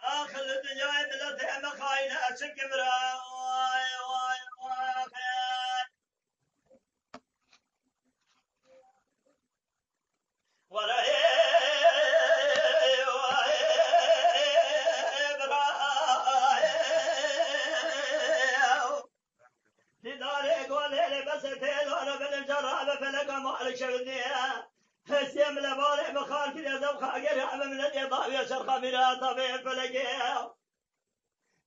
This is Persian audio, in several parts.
آخر الدنيا ملتها مخاينة شكبرا واي واي واي ولا تداري قولي بس تيلون بالجرابة فلقى مالك شبديها هسيم لباري بخار كذا زبخة قرع من الإضاء يشرخ بلا طبيب فلقيها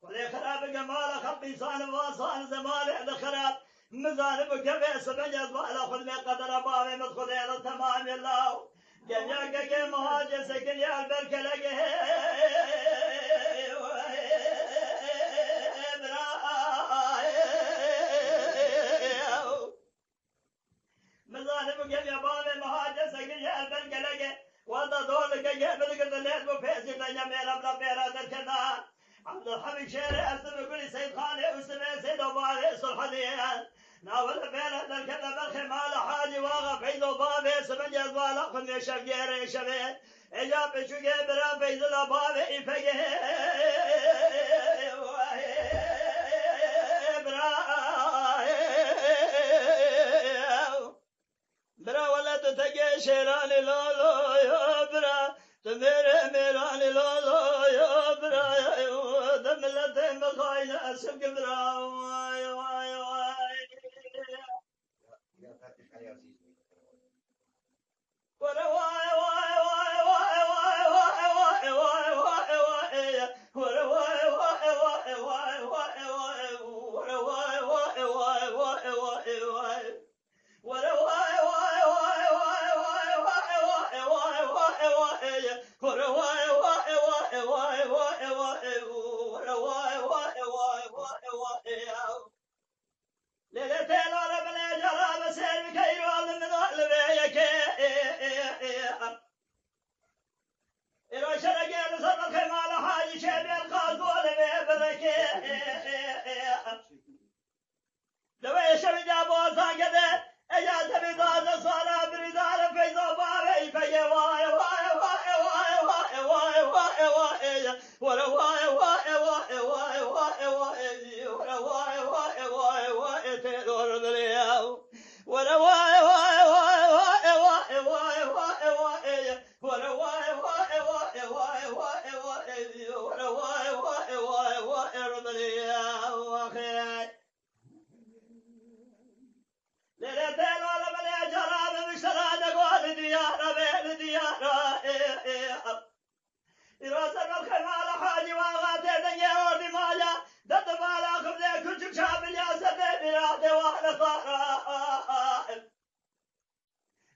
ولي خراب جمال خلقي صان وصان زمان الخراب مزان بكفي سبج بالا خذ من قدر بابي مدخل الى التمام الله جنياك كي مهاجر سكن يا البرك لقيه مزان بكفي بابي مهاجر سكن يا البرك لقيه وضع دولك يهبل قد الليل وفيسي لن يمير ابلا بيراد الكذا عبد الحميد شيري أسلم يقول سيد خالي وسمي سيد أبابي صلحنيان ناول بينا الكذا بالخمال حاجي واغا فيد أبابي سمن جزوالا خذني شفقيري شبين إجاب شقي برا فيد الأبابي إفقه برا ولا تتقي شيراني لولو يا برا تميري ميراني لولو يا برا دملتي مخاينة سبق برا واي واي واي ورا واي واي واي واي واي واي واي واي واي ورا واي واي واي واي واي ورا واي واي واي واي واي واي ورا واي واي واي واي واي واي واي واي واي ورا واي واي واي واي واي واي ورا واي واي واي واي واي ليلتين ورا بلا جرى بسير بكيرو من البيك إلى شرق لصدر الخمال حاجي شبي الخاص ولا ببركة دبي شبي جابوا ساكده اجازه بداز صار بريدار فيزو بابي في واي واي واي واي واي واي واي ورا واي واي واي واي واي واي ورا واي واي واي واي تدور بلياو ورا واي واي واي واي واي واي واي ورا واي واي واي واي واي واي ورا واي واي واي واي بلياو اخي ليلتين ولا بلا جراب مشترى دقوال ديارة بين ديارة يراسل الخمال حاجي واغاتي دنيا وردي ماجا دد بالا خبزي كنشك شاب الياسة بيراتي واحدة صارا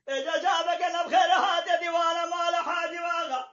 إجا شابك نبخير هاتي ديوانا مال حاجي واغا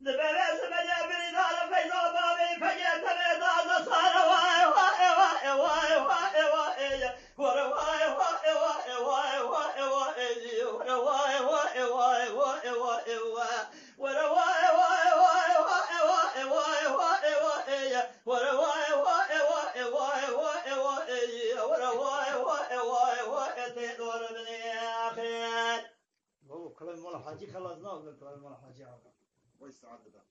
دبابي سبجي بريدال فيزو بابي فجيت بيضاز صارا واي واي واي واي واي واي ورا واي واي واي واي واي واي ورا واي واي واي واي واي ورا واي واي واي واي واي واي واي ورا واي واي واي واي واي واي ورا واي واي واي واي تدور بني اخي هو كلام ولا حاجه خلصنا كلام ولا حاجه ويستعد ده